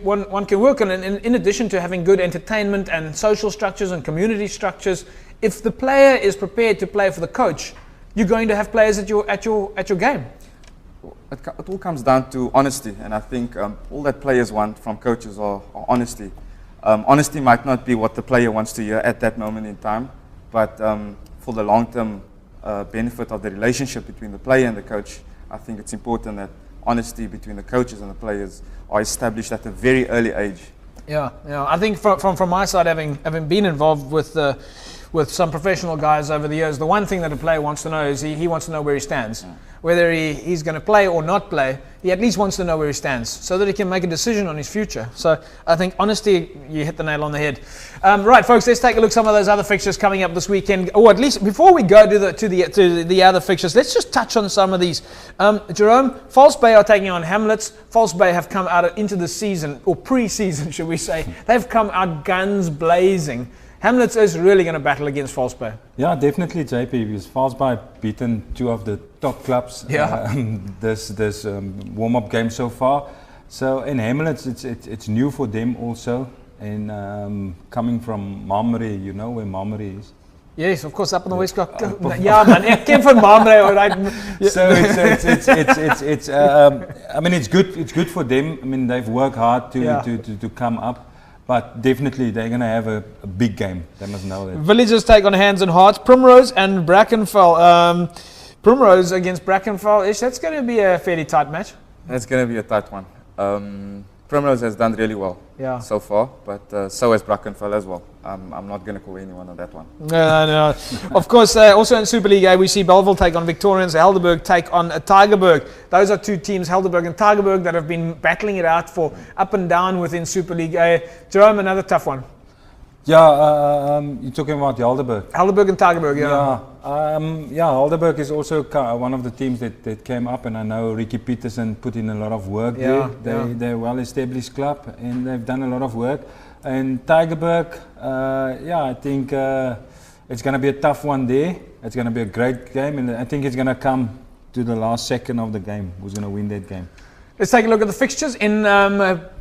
one can work on. And in addition to having good entertainment and social structures and community structures, if the player is prepared to play for the coach, you're going to have players at your game. It all comes down to honesty, and I think all that players want from coaches are honesty. Honesty might not be what the player wants to hear at that moment in time, but for the long-term benefit of the relationship between the player and the coach, I think it's important that honesty between the coaches and the players are established at a very early age. Yeah. I think from my side, having been involved with some professional guys over the years, the one thing that a player wants to know is he wants to know where he stands. Yeah. Whether he's going to play or not play, he at least wants to know where he stands so that he can make a decision on his future. So I think honesty, you hit the nail on the head. Right, folks, let's take a look at some of those other fixtures coming up this weekend. Or at least before we go to the other fixtures, let's just touch on some of these. Jerome, False Bay are taking on Hamlets. False Bay have come out into the season, or pre-season, should we say. They've come out guns blazing. Hamlets is really going to battle against False Bay. Yeah, definitely, JP, because False Bay beaten two of the top clubs this warm-up game so far. So in Hamlets, it's new for them also, and coming from Marmary, you know where Marmary is. Yes, of course, up on the West Coast. Yeah, man, ik ken van Marmary, alright. So I mean, it's good for them. I mean, they've worked hard to come up. But definitely they're going to have a big game. They must know that. Villagers take on Hands and Hearts. Primrose and Brackenfell. Primrose against Brackenfell. Ish, that's going to be a fairly tight match. That's going to be a tight one. Primrose has done really well so far, but so has Brackenfell as well. I'm not going to call anyone on that one. No. Of course, also in Super League A, we see Belleville take on Victorians, Helderberg take on Tygerberg. Those are two teams, Helderberg and Tygerberg, that have been battling it out for up and down within Super League A. Jerome, another tough one. Yeah, you're talking about Helderberg. Helderberg and Tygerberg, Helderberg is also one of the teams that came up, and I know Ricky Peterson put in a lot of work there. They're a well-established club, and they've done a lot of work. And Tygerberg, I think it's going to be a tough one there. It's going to be a great game, and I think it's going to come to the last second of the game. Who's going to win that game? Let's take a look at the fixtures in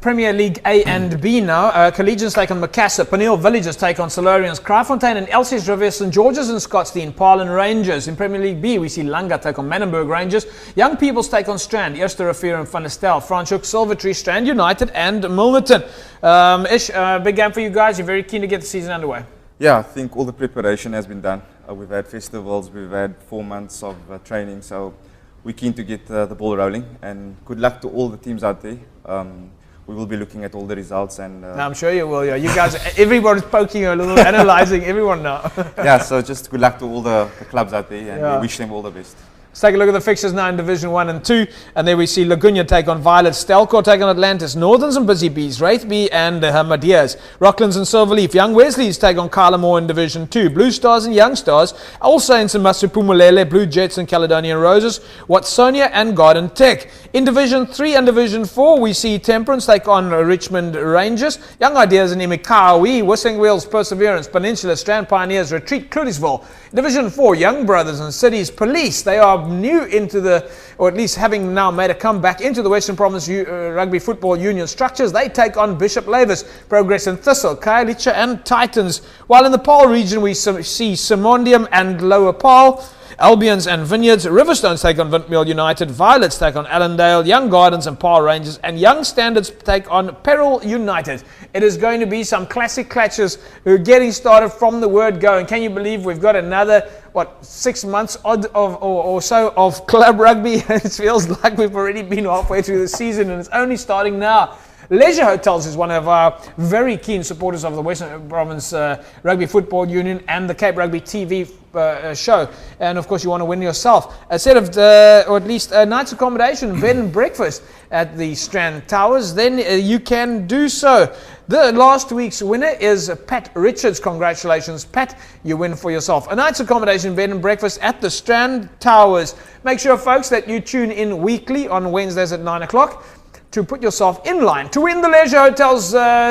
Premier League A and B now. Collegians take on Macassar, Peniel Villagers take on Solarians, Kraaifontein and Elsies Rivier, St George's and Scottsdene, Parlin Rangers. In Premier League B, we see Langa take on Menenberg Rangers, Young Peoples take on Strand, Eerste Rivier and Van der Stel, Franschhoek, Silvertree, Strand United and Milnerton. Ish, big game for you guys. You're very keen to get the season underway. Yeah, I think all the preparation has been done. We've had festivals, we've had 4 months of training, so we're keen to get the ball rolling, and good luck to all the teams out there. We will be looking at all the results, and I'm sure you will. Yeah, you guys, everyone's poking a little, analysing everyone now. Yeah, so just good luck to all the clubs out there, and we wish them all the best. Let's take a look at the fixtures now in Division 1 and 2. And there we see Laguna take on Violet, Stelkor take on Atlantis, Northerns and Busy Bees, Wraithby and Hamadias, Rocklands and Silverleaf, Young Wesleys take on Kylamore in Division 2, Blue Stars and Young Stars, All Saints and Masupumalele, Blue Jets and Caledonian Roses, Watsonia and Garden Tech. In Division 3 and Division 4, we see Temperance take on Richmond Rangers, Young Ideas and Imikawi, Whistling Wheels, Perseverance, Peninsula, Strand Pioneers, Retreat, Cloutiesville. Division 4, Young Brothers and Cities Police. They are new into the, or at least having now made a comeback into the Western Province Rugby Football Union structures. They take on Bishop Lavis, Progress and Thistle, Khayelitsha and Titans. While in the Paarl region we see Simondium and Lower Paarl, Albions and Vineyards, Riverstones take on Windmill United, Violets take on Allendale, Young Gardens and Paarl Rangers, and Young Standards take on Peril United. It is going to be some classic clashes who are getting started from the word go. And can you believe we've got another, 6 months odd or so of club rugby? It feels like we've already been halfway through the season and it's only starting now. Leisure Hotels is one of our very keen supporters of the Western Province Rugby Football Union and the Cape Rugby TV show. And of course you want to win yourself a set of, or at least a night's accommodation, bed and breakfast at the Strand Towers, then you can do so. The last week's winner is Pat Richards. Congratulations, Pat. You win for yourself a night's accommodation, bed and breakfast at the Strand Towers. Make sure, folks, that you tune in weekly on Wednesdays at 9 o'clock. To put yourself in line to win the Leisure Hotels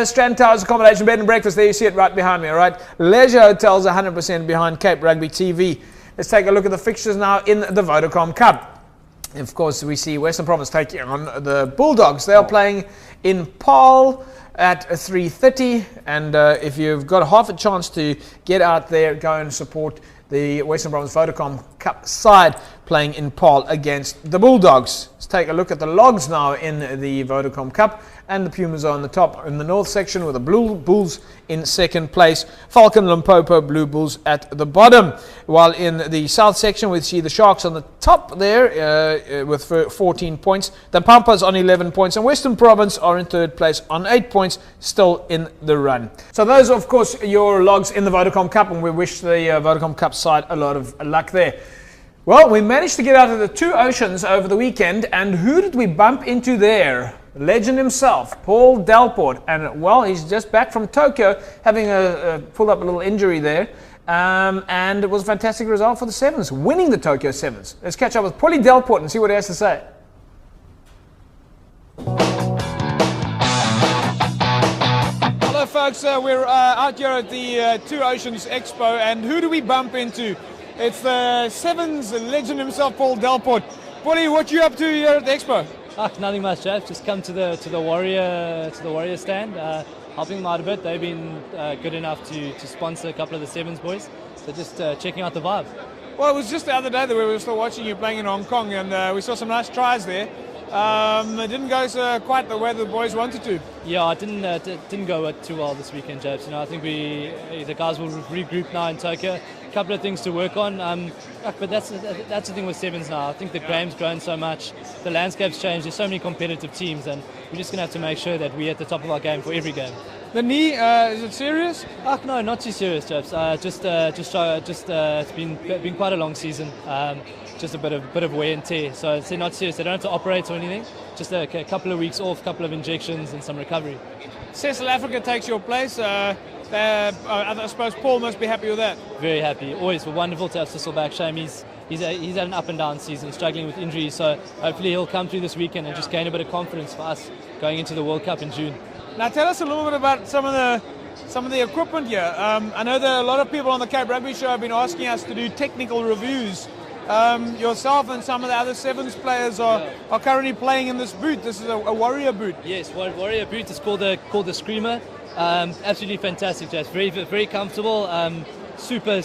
Strand Towers accommodation, bed and breakfast. There you see it right behind me, all right? Leisure Hotels 100% behind Cape Rugby TV. Let's take a look at the fixtures now in the Vodacom Cup. Of course, we see Western Province taking on the Bulldogs. They are playing in Paarl at 3:30, and if you've got half a chance to get out there, go and support the Western Province Vodacom Cup side playing in Paarl against the Bulldogs. Let's take a look at the logs now in the Vodacom Cup, and the Pumas are on the top in the north section with the Blue Bulls in second place, Falcon Limpopo Blue Bulls at the bottom, while in the south section we see the Sharks on the top there with 14 points, the Pampas on 11 points, and Western Province are in third place on 8 points, still in the run. So those are of course your logs in the Vodacom Cup, and we wish the Vodacom Cup side a lot of luck there. Well, we managed to get out of the two oceans over the weekend, and who did we bump into there? Legend himself, Paul Delport, and well, he's just back from Tokyo, having pulled up a little injury there, and it was a fantastic result for the Sevens, winning the Tokyo Sevens. Let's catch up with Paulie Delport and see what he has to say. Hello folks, we're out here at the Two Oceans Expo, and who do we bump into? It's the Sevens legend himself, Paul Delport. Paulie, what you up to here at the Expo? Nothing much, Jeff. Just come to the Warrior stand, helping them out a bit. They've been good enough to sponsor a couple of the Sevens boys. So just checking out the vibe. Well, it was just the other day that we were still watching you playing in Hong Kong, and we saw some nice tries there. It didn't go quite the way the boys wanted to. Yeah, it didn't go too well this weekend, James. I think the guys will regroup now in Tokyo. A couple of things to work on, but that's the thing with sevens now. I think the game's grown so much, the landscape's changed. There's so many competitive teams, and we're just going to have to make sure that we're at the top of our game for every game. The knee, is it serious? No, not too serious, James. It's been quite a long season. Just a bit of wear and tear. So it's not serious. They don't have to operate or anything. Just a couple of weeks off, couple of injections, and some recovery. South Africa takes your place. I suppose Paul must be happy with that. Very happy. Always wonderful to have Sissel back. Shame he's had an up and down season, struggling with injuries. So hopefully he'll come through this weekend and just gain a bit of confidence for us going into the World Cup in June. Now tell us a little bit about some of the equipment here. I know that a lot of people on the Cape Rugby show have been asking us to do technical reviews. Yourself and some of the other sevens players are currently playing in this boot. This is a Warrior boot. Yes, Warrior boot is called the Screamer. Absolutely fantastic, Jess. Very, very comfortable. Super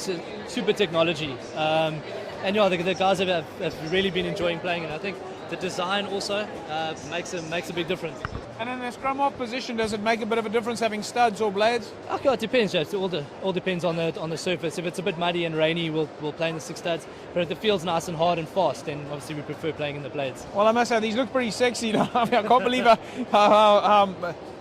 technology. And the guys have really been enjoying playing it. I think the design also makes a big difference. And in the scrum off position, does it make a bit of a difference having studs or blades? Okay, it depends, Jeff. It all depends on the surface. If it's a bit muddy and rainy, we'll play in the 6 studs. But if the field's nice and hard and fast, then obviously we prefer playing in the blades. Well, I must say, these look pretty sexy. I can't believe how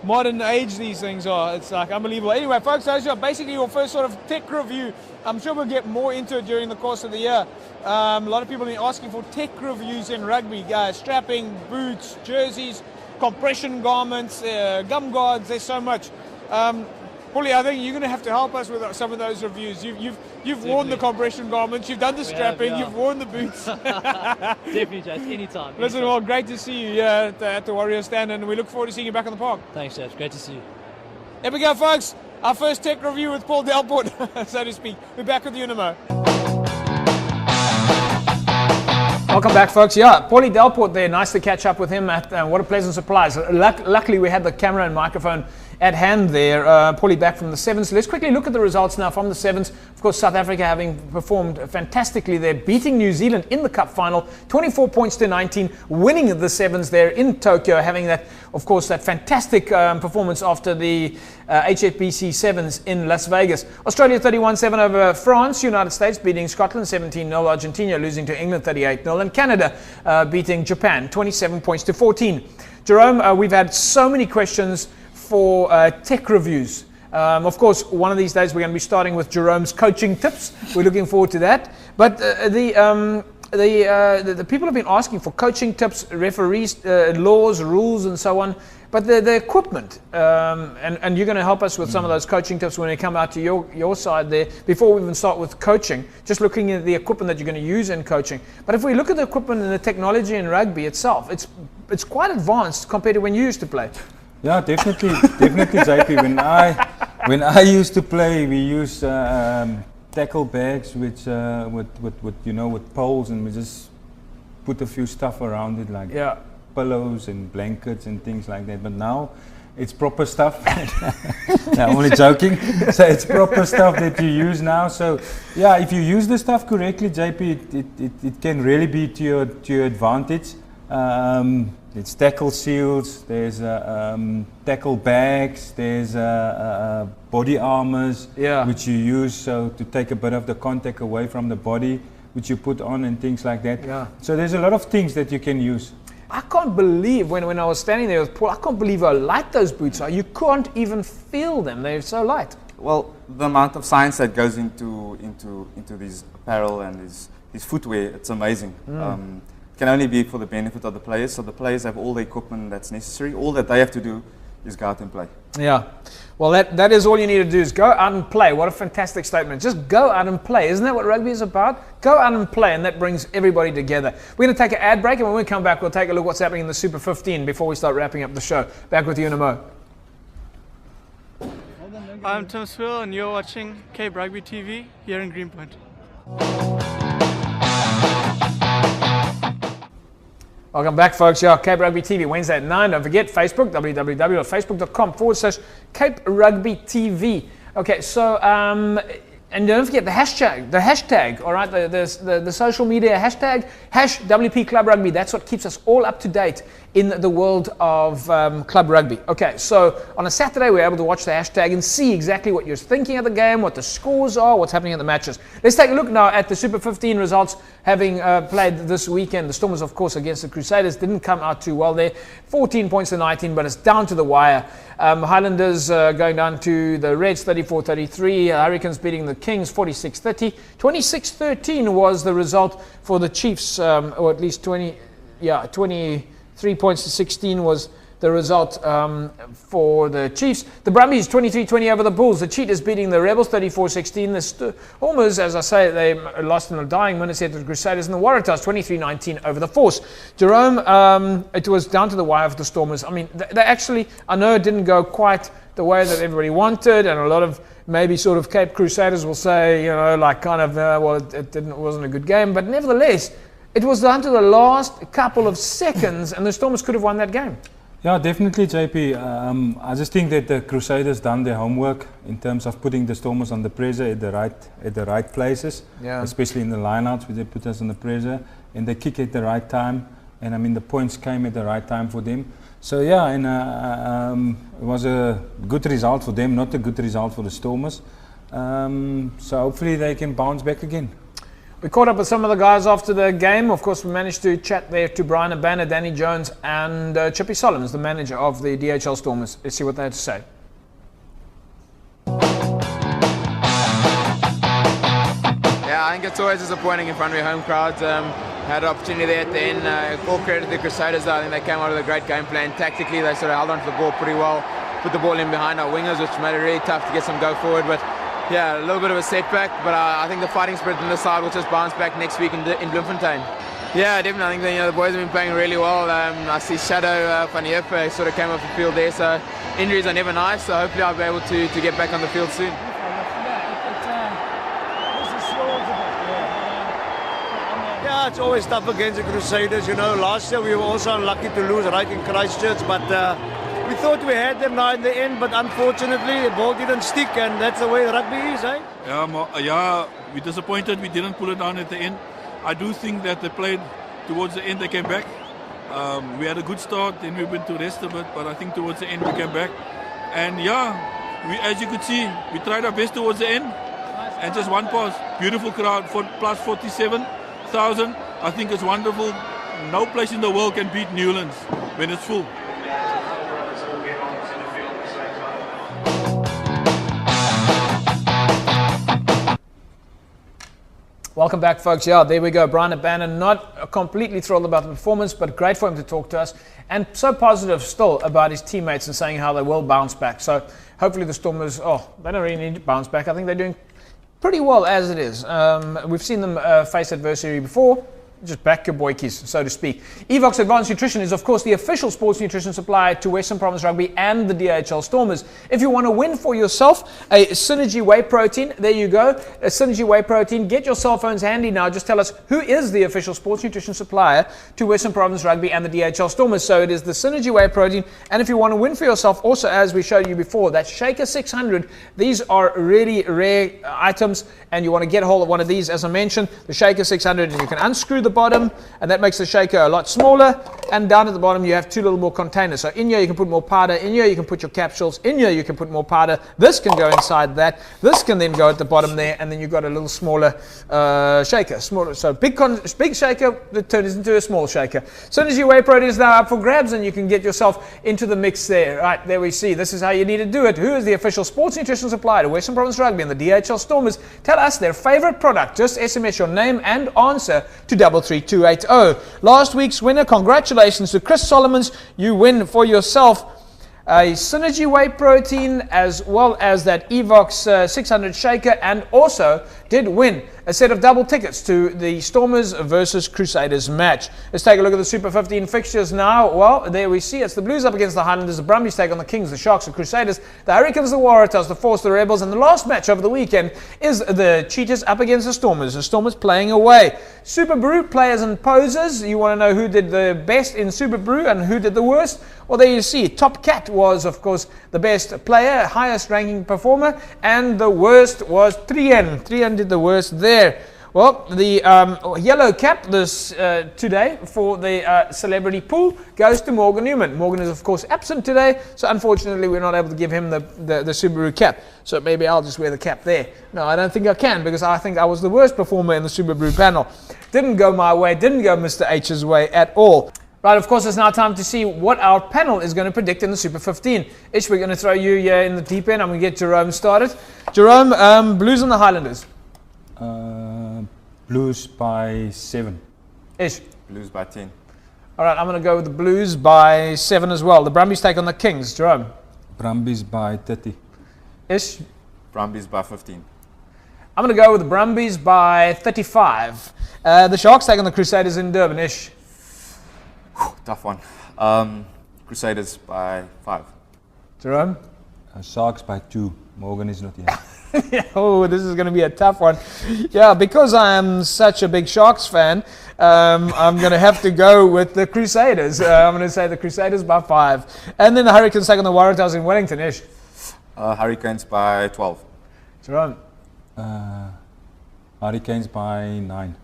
modern age these things are. It's like unbelievable. Anyway, folks, those are basically your first sort of tech review. I'm sure we'll get more into it during the course of the year. A lot of people have been asking for tech reviews in rugby. Strapping, boots, jerseys, compression garments, gum guards. There's so much. Paulie, I think you're going to have to help us with some of those reviews. You've worn the compression garments, you've done the strapping, you've worn the boots. Definitely, Jess, anytime. Listen, well, great to see you at the Warrior stand, and we look forward to seeing you back in the park. Thanks, Jess. Great to see you. There we go, folks. Our first tech review with Paul Delport, so to speak. We're back with you in a mo. Welcome back, folks. Yeah, Paulie Delport there. Nice to catch up with him. What a pleasant surprise. Luckily, we had the camera and microphone at hand there. Paulie back from the sevens. Let's quickly look at the results now from the sevens. Of course, South Africa having performed fantastically there, beating New Zealand in the cup final, 24 points to 19, winning the sevens there in Tokyo, having that, of course, that fantastic performance after the HSBC sevens in Las Vegas. Australia 31-7 over France, United States beating Scotland 17-0, Argentina losing to England 38-0, and Canada beating Japan 27 points to 14. Jerome, we've had so many questions for tech reviews. Of course, one of these days we're going to be starting with Jerome's coaching tips. We're looking forward to that. But the people have been asking for coaching tips, referees, laws, rules, and so on. But the equipment, and you're going to help us with some of those coaching tips when we come out to your side there. Before we even start with coaching, just looking at the equipment that you're going to use in coaching. But if we look at the equipment and the technology in rugby itself, it's quite advanced compared to when you used to play. Yeah, definitely, JP. When I used to play, we used tackle bags with poles, and we just put a few stuff around it, like pillows and blankets and things like that. But now it's proper stuff. No, I'm only joking. So it's proper stuff that you use now. So yeah, if you use the stuff correctly, JP, it can really be to your advantage. It's tackle shields, there's tackle bags, there's body armors, which you use to take a bit of the contact away from the body, which you put on and things like that. Yeah. So there's a lot of things that you can use. I can't believe when I was standing there with Paul, I can't believe how light those boots are. You can't even feel them, they're so light. Well, the amount of science that goes into these apparel and these footwear, it's amazing. Can only be for the benefit of the players. So the players have all the equipment that's necessary. All that they have to do is go out and play. Yeah. Well, that is all you need to do is go out and play. What a fantastic statement. Just go out and play. Isn't that what rugby is about? Go out and play, and that brings everybody together. We're going to take an ad break, and when we come back, we'll take a look what's happening in the Super 15 before we start wrapping up the show. Back with you in a mo. I'm Tim Swill, and you're watching Cape Rugby TV here in Greenpoint. Welcome back, folks. Yeah, Cape Rugby TV, Wednesday at 9. Don't forget, Facebook, www.facebook.com/Cape Rugby TV. Okay, so And don't forget the hashtag, all right, the social media hashtag, #WP Club Rugby. That's what keeps us all up to date in the world of club rugby. Okay, so on a Saturday, we're able to watch the hashtag and see exactly what you're thinking of the game, what the scores are, what's happening in the matches. Let's take a look now at the Super 15 results having played this weekend. The Stormers, of course, against the Crusaders didn't come out too well there. 14 points to 19, but it's down to the wire. Highlanders going down to the Reds, 34-33. Hurricanes beating the Kings, 46-30. 26-13 was the result for the Chiefs, or at least 23 points to 16 was the result for the Chiefs. The Brumbies 23-20 over the Bulls. The Cheetahs beating the Rebels 34-16. The Stormers, as I say, they lost in a dying minute here to the Crusaders. And the Waratahs 23-19 over the Force. Jerome, it was down to the wire for the Stormers. I mean, they actually, I know it didn't go quite the way that everybody wanted, and a lot of maybe sort of Cape Crusaders will say, you know, like kind of, well, it wasn't a good game. But nevertheless, it was down to the last couple of seconds, and the Stormers could have won that game. Yeah, definitely, JP. I just think that the Crusaders done their homework in terms of putting the Stormers under pressure at the right places, especially in the lineouts where they put us under pressure, and they kick at the right time. And I mean, the points came at the right time for them. So yeah, and it was a good result for them, not a good result for the Stormers. So hopefully they can bounce back again. We caught up with some of the guys after the game. Of course, we managed to chat there to Brian Abana, Danny Jones, and Chippy Solomons, the manager of the DHL Stormers. Let's see what they had to say. Yeah, I think it's always disappointing in front of your home crowds. Had an opportunity there at the end. All credit to the Crusaders, though. I think they came out with a great game plan. Tactically, they sort of held on to the ball pretty well. Put the ball in behind our wingers, which made it really tough to get some go forward. But yeah, a little bit of a setback, but I think the fighting spirit on the side will just bounce back next week in Bloemfontein. Yeah, definitely. I think the boys have been playing really well. I see Shadow van Heerpe sort of came off the field there, so injuries are never nice, so hopefully I'll be able to get back on the field soon. Yeah, it's always tough against the Crusaders. You know, last year we were also unlucky to lose right in Christchurch, but we thought we had them now in the end, but unfortunately the ball didn't stick, and that's the way rugby is, eh? Yeah, we're disappointed we didn't pull it down at the end. I do think that they played towards the end, they came back. We had a good start, then we went to rest a bit, but I think towards the end we came back. And yeah, as you could see, we tried our best towards the end, and just one pass. Beautiful crowd, plus 47,000. I think it's wonderful. No place in the world can beat Newlands when it's full. Welcome back, folks. Yeah, there we go. Brian Abana, not completely thrilled about the performance, but great for him to talk to us. And so positive still about his teammates and saying how they will bounce back. So hopefully the Stormers, they don't really need to bounce back. I think they're doing pretty well as it is. We've seen them face adversity before. Just back your boykies, so to speak. Evox Advanced Nutrition is, of course, the official sports nutrition supplier to Western Province Rugby and the DHL Stormers. If you want to win for yourself a Synergy Whey Protein, there you go. A Synergy Whey Protein. Get your cell phones handy now. Just tell us who is the official sports nutrition supplier to Western Province Rugby and the DHL Stormers. So it is the Synergy Whey Protein. And if you want to win for yourself, also as we showed you before, that Shaker 600. These are really rare items, and you want to get a hold of one of these, as I mentioned, the Shaker 600, and you can unscrew the bottom, and that makes the shaker a lot smaller, and down at the bottom you have two little more containers. So in here you can put more powder, in here you can put your capsules, in here you can put more powder. This can go inside that, this can then go at the bottom there, and then you've got a little smaller shaker. So big shaker that turns into a small shaker. Synergy Whey Protein is now up for grabs, and you can get yourself into the mix there. Right, there we see. This is how you need to do it. Who is the official sports nutrition supplier to Western Province Rugby and the DHL Stormers? Tell us their favorite product. Just SMS your name and answer to 33280. Last week's winner, congratulations to Chris Solomons. You win for yourself a Synergy Whey Protein as well as that Evox 600 shaker, and also did win a set of double tickets to the Stormers versus Crusaders match. Let's take a look at the Super 15 fixtures now. Well, there we see it's the Blues up against the Highlanders, the Brumbies take on the Kings, the Sharks, the Crusaders, the Hurricanes, the Waratahs, the Force, the Rebels, and the last match over the weekend is the Cheetahs up against the Stormers playing away. Super Brew players and posers. You want to know who did the best in Super Brew and who did the worst? Well, there you see. Top Cat was, of course, the best player, highest ranking performer, and the worst was Trien. Trien did the worst there. Well, the yellow cap this today for the celebrity pool goes to Morgan Newman. Morgan is, of course, absent today, so unfortunately we're not able to give him the Subaru cap. So maybe I'll just wear the cap there. No, I don't think I can, because I think I was the worst performer in the Subaru panel. Didn't go my way, didn't go Mr. H's way at all. Right, of course, it's now time to see what our panel is going to predict in the Super 15. Ish, we're going to throw you here in the deep end. I'm going to get Jerome started. Jerome, Blues and the Highlanders. Blues by 7. Ish. Blues by 10. All right, I'm going to go with the Blues by 7 as well. The Brumbies take on the Kings. Jerome. Brumbies by 30. Ish. Brumbies by 15. I'm going to go with the Brumbies by 35. The Sharks take on the Crusaders in Durban. Ish. Tough one. Crusaders by 5. Jerome? Sharks by 2. Morgan is not here. Yeah, oh, this is going to be a tough one. Yeah, because I am such a big Sharks fan, I'm going to have to go with the Crusaders. I'm going to say the Crusaders by 5. And then the Hurricanes take on the Waratahs in Wellington. Ish. Hurricanes by 12. Jerome? Hurricanes by 9.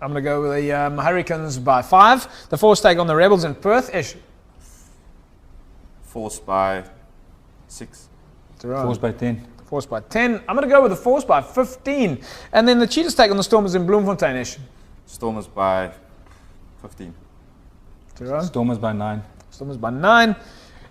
I'm going to go with the Hurricanes by 5. The Force take on the Rebels in Perth. Ish. Force by 6. Jerome. Force by 10. Force by 10. I'm going to go with the Force by 15. And then the Cheetahs take on the Stormers in Bloemfontein. Ish. Stormers by 15. Jerome. Stormers by 9. Stormers by 9.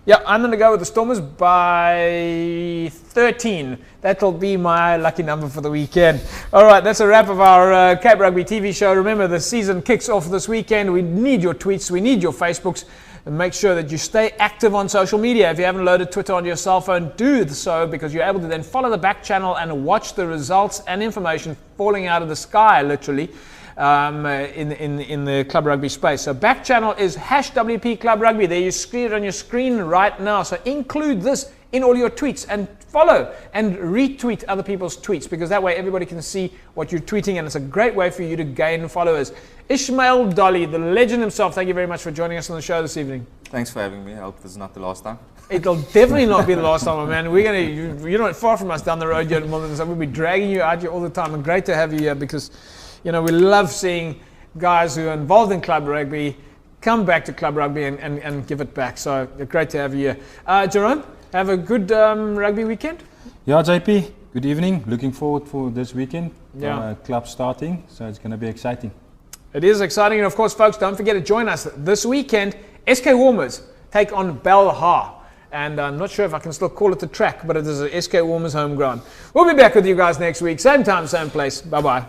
Yeah, I'm going to go with the Stormers by 13. That'll be my lucky number for the weekend. All right, that's a wrap of our Cape Rugby TV show. Remember, the season kicks off this weekend. We need your tweets. We need your Facebooks. And make sure that you stay active on social media. If you haven't loaded Twitter onto your cell phone, do so, because you're able to then follow the back channel and watch the results and information falling out of the sky, literally, in the Club Rugby space. So back channel is #WP Club Rugby. There, you see it on your screen right now. So include this in all your tweets and follow and retweet other people's tweets, because that way everybody can see what you're tweeting, and it's a great way for you to gain followers. Ishmael Dolly, the legend himself, thank you very much for joining us on the show this evening. Thanks for having me. I hope this is not the last time. It'll definitely not be the last time, my man. We're you're not far from us down the road yet, so we'll be dragging you out here all the time, and great to have you here, because we love seeing guys who are involved in club rugby come back to club rugby and give it back. So great to have you here. Jerome, have a good rugby weekend. Yeah, JP, good evening. Looking forward for this weekend. Yeah. Club starting, so it's going to be exciting. It is exciting. And of course, folks, don't forget to join us this weekend. SK Warmers take on Belhar. And I'm not sure if I can still call it the track, but it is a SK Warmers home ground. We'll be back with you guys next week. Same time, same place. Bye-bye.